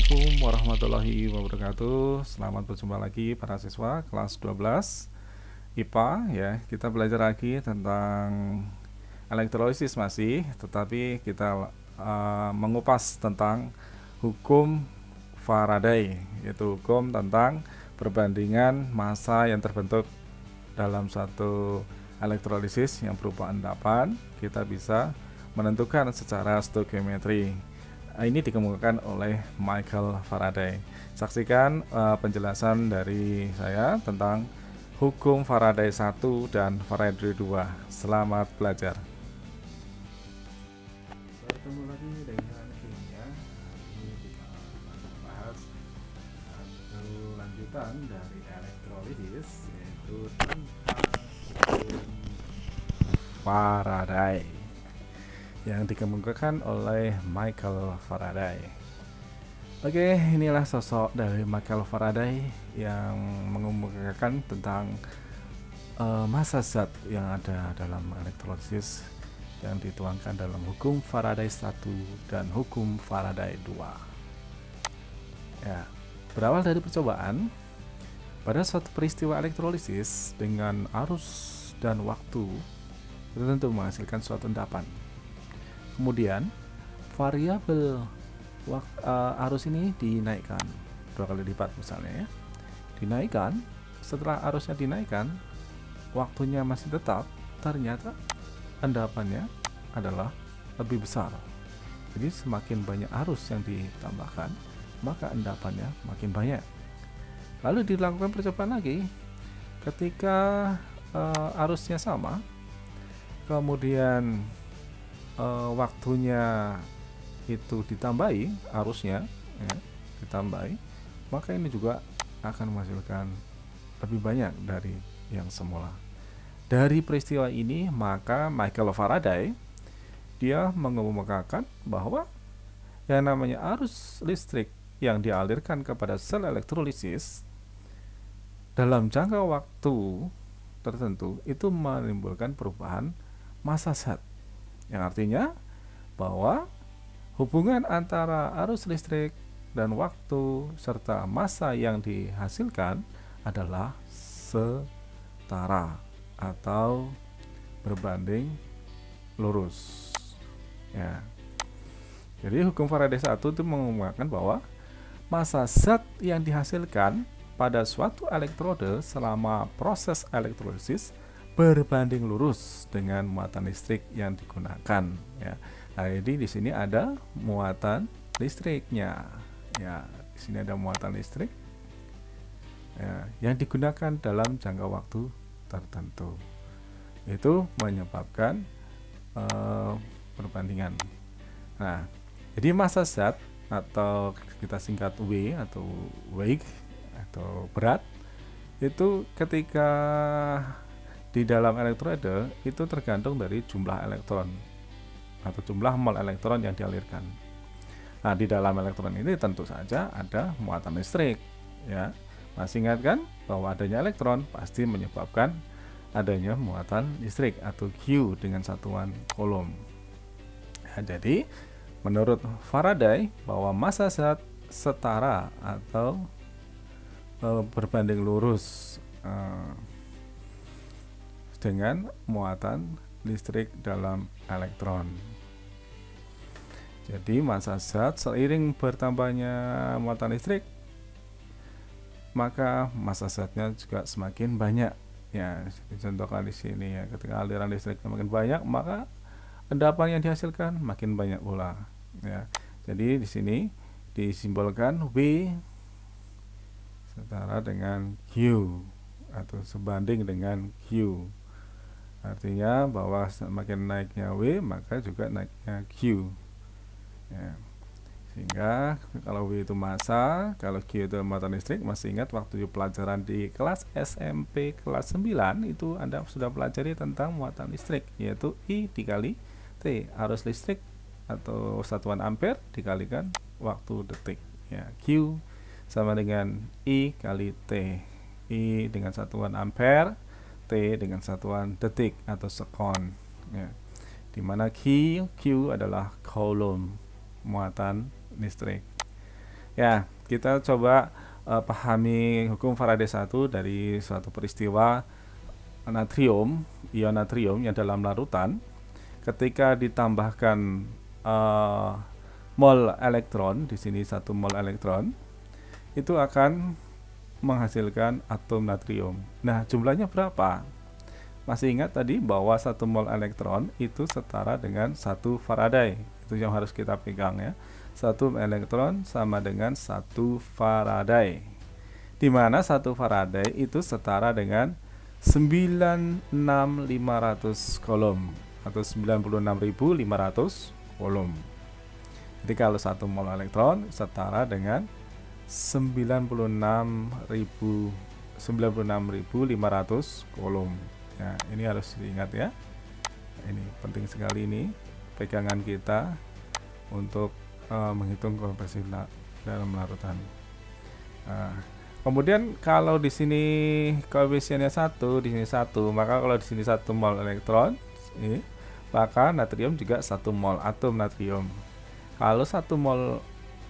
Assalamualaikum warahmatullahi wabarakatuh. Selamat berjumpa lagi para siswa kelas 12 IPA ya. Kita belajar lagi tentang elektrolisis masih, tetapi kita mengupas tentang hukum Faraday, yaitu hukum tentang perbandingan massa yang terbentuk dalam satu elektrolisis yang berupa endapan. Kita bisa menentukan secara stoikiometri. Ini dikemukakan oleh Michael Faraday. Saksikan penjelasan dari saya tentang hukum Faraday 1 dan Faraday 2. Selamat belajar. Bertemu lagi dengan kimia. Ini kita membahas satu lanjutan dari elektrolisis, yaitu tentang hukum Faraday yang dikemukakan oleh Michael Faraday. Oke, inilah sosok dari Michael Faraday yang mengemukakan tentang massa zat yang ada dalam elektrolisis yang dituangkan dalam hukum Faraday 1 dan hukum Faraday 2. Ya, berawal dari percobaan pada suatu peristiwa elektrolisis dengan arus dan waktu tertentu menghasilkan suatu endapan. Kemudian variabel arus ini dinaikkan 2 kali lipat misalnya ya. Dinaikkan, setelah arusnya dinaikkan, waktunya masih tetap, ternyata endapannya adalah lebih besar. Jadi semakin banyak arus yang ditambahkan, maka endapannya makin banyak. Lalu dilakukan percobaan lagi, ketika arusnya sama, kemudian waktunya itu ditambahi, arusnya ya, ditambahi, maka ini juga akan menghasilkan lebih banyak dari yang semula. Dari peristiwa ini, maka Michael Faraday dia mengemukakan bahwa yang namanya arus listrik yang dialirkan kepada sel elektrolisis dalam jangka waktu tertentu itu menimbulkan perubahan massa zat, yang artinya bahwa hubungan antara arus listrik dan waktu serta massa yang dihasilkan adalah setara atau berbanding lurus ya. Jadi hukum Faraday 1 itu mengemukakan bahwa massa zat yang dihasilkan pada suatu elektrode selama proses elektrolisis berbanding lurus dengan muatan listrik yang digunakan ya. Nah, jadi di sini ada muatan listriknya ya. Di sini ada muatan listrik ya, yang digunakan dalam jangka waktu tertentu. Itu menyebabkan perbandingan. Nah, jadi massa zat atau kita singkat W atau weight atau berat itu ketika di dalam elektrode itu tergantung dari jumlah elektron atau jumlah mol elektron yang dialirkan. Nah, di dalam elektron ini tentu saja ada muatan listrik ya. Masih ingat kan bahwa adanya elektron pasti menyebabkan adanya muatan listrik atau Q dengan satuan Coulomb. Nah, jadi menurut Faraday bahwa massa zat setara atau berbanding lurus dengan muatan listrik dalam elektron. Jadi massa zat seiring bertambahnya muatan listrik, maka massa zatnya juga semakin banyak. Ya, dicontohkan di sini ya, ketika aliran listriknya makin banyak, maka endapan yang dihasilkan makin banyak pula. Ya, jadi di sini disimbolkan W setara dengan Q atau sebanding dengan Q. Artinya bahwa semakin naiknya W maka juga naiknya Q ya. Sehingga kalau W itu massa, kalau Q itu muatan listrik. Masih ingat waktu pelajaran di kelas SMP kelas 9 itu Anda sudah pelajari tentang muatan listrik, yaitu I dikali T, arus listrik atau satuan ampere dikalikan waktu detik ya. Q sama dengan I kali T, I dengan satuan ampere, T dengan satuan detik atau sekon ya. Dimana Q adalah Coulomb muatan listrik. Ya, kita coba pahami hukum Faraday 1 dari suatu peristiwa natrium, ion natrium yang dalam larutan ketika ditambahkan eh, mol elektron, di sini 1 mol elektron, itu akan menghasilkan atom natrium. Nah, jumlahnya berapa? Masih ingat tadi bahwa 1 mol elektron itu setara dengan 1 Faraday. Itu yang harus kita pegang ya. 1 elektron sama dengan 1 Faraday. Di mana 1 Faraday itu setara dengan 96.500 coulomb atau 96.500 coulomb. Jadi kalau 1 mol elektron setara dengan 96.500 coulomb. Ya, ini harus diingat ya. Ini penting sekali ini pegangan kita untuk menghitung konversi dalam larutan. Kemudian kalau di sini koefisiennya 1, di sini 1, maka kalau di sini 1 mol elektron, maka natrium juga 1 mol atom natrium. Kalau 1 mol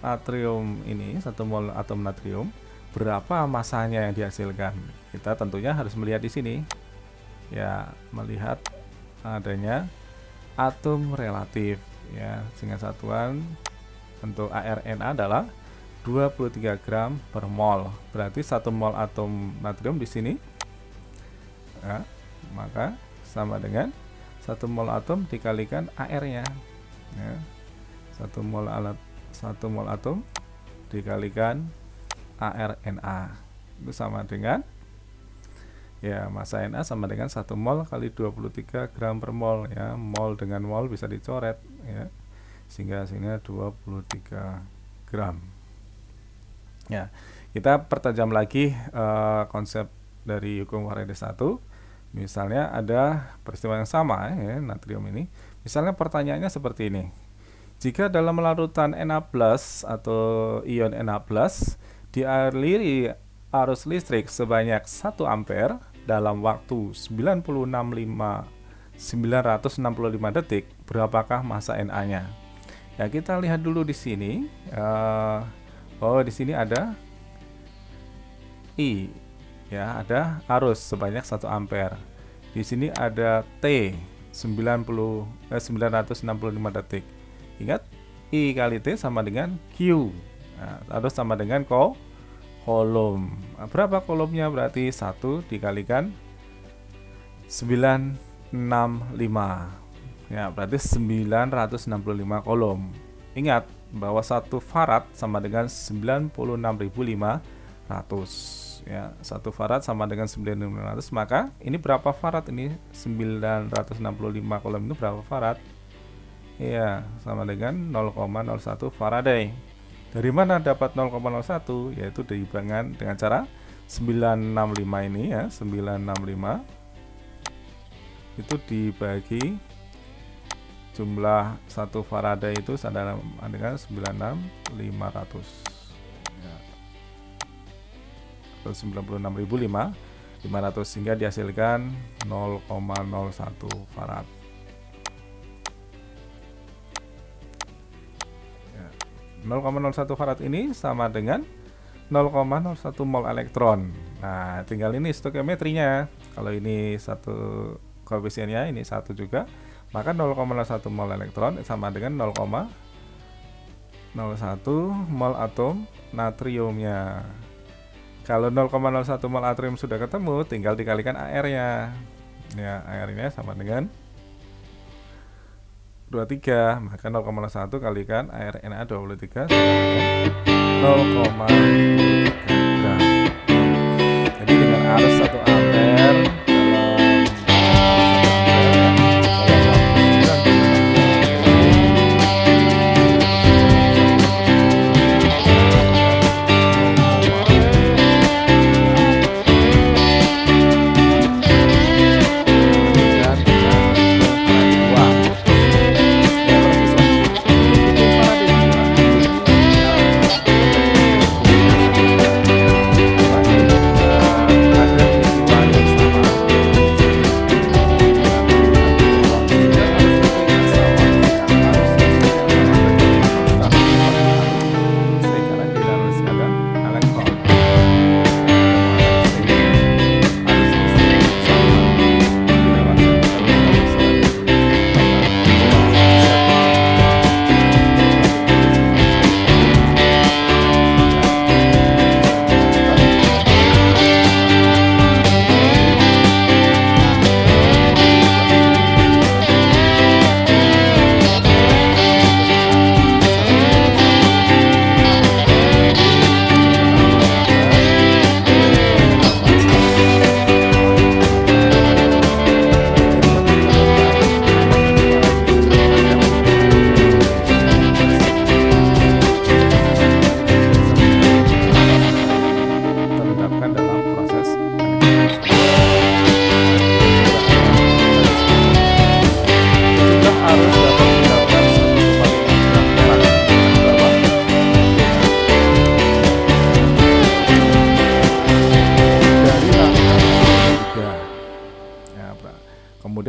natrium ini, 1 mol atom natrium, berapa masanya yang dihasilkan? Kita tentunya harus melihat di sini. Ya, melihat adanya atom relatif ya, sehingga satuan untuk ARNA adalah 23 gram per mol. Berarti 1 mol atom natrium di sini ya, maka sama dengan 1 mol atom dikalikan AR-nya ya. 1 mol atom dikalikan ARNA itu sama dengan ya, massa Na sama dengan 1 mol kali 23 gram per mol ya. Mol dengan mol bisa dicoret ya, sehingga hasilnya 23 gram. Ya, kita pertajam lagi konsep dari hukum Faraday 1. Misalnya ada peristiwa yang sama ya, natrium ini. Misalnya pertanyaannya seperti ini. Jika dalam larutan Na+ atau ion Na+ dialiri arus listrik sebanyak 1 ampere dalam waktu 965 detik, berapakah massa Na-nya? Ya, kita lihat dulu di sini. Di sini ada I, ya, ada arus sebanyak 1 ampere. Di sini ada T 965 detik. Ingat, I kali T sama dengan Q. Nah, arus sama dengan coulomb. Berapa coulombnya? Berarti 1 dikalikan 965. Ya, berarti 965 coulomb. Ingat bahwa 1 farad sama dengan 96.500. Ya, 1 farad sama dengan 9.500, maka ini berapa farad? Ini 965 coulomb itu berapa farad? Ya, sama dengan 0,01 Faraday. Dari mana dapat 0,01? Yaitu dibangun dengan cara 965 ini ya, 965 itu dibagi jumlah 1 Faraday itu sama dengan 96.500 ya, atau 96.500, sehingga dihasilkan 0,01 Farad. 0,01 Farad ini sama dengan 0,01 mol elektron. Nah, tinggal ini stoikiometrinya. Kalau ini satu koefisiennya, ini 1 juga, maka 0,01 mol elektron sama dengan 0,01 mol atom natriumnya. Kalau 0,01 mol natrium sudah ketemu, tinggal dikalikan AR-nya. Ya, AR-nya sama dengan 23, maka 0,1 kalikan ARNA 23 sama dengan 0,23 gram. Jadi dengan arus 1 ampere ada peristiwa yang sama.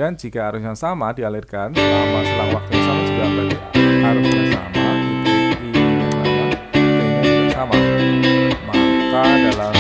Dan jika arusnya sama dialirkan selama selang waktu yang sama juga berarti arusnya sama, titik I-nya sama, T-nya juga sama. Maka dalam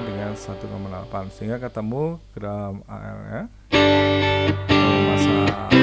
dengan 1,8 sehingga ketemu gram AL-nya atau massa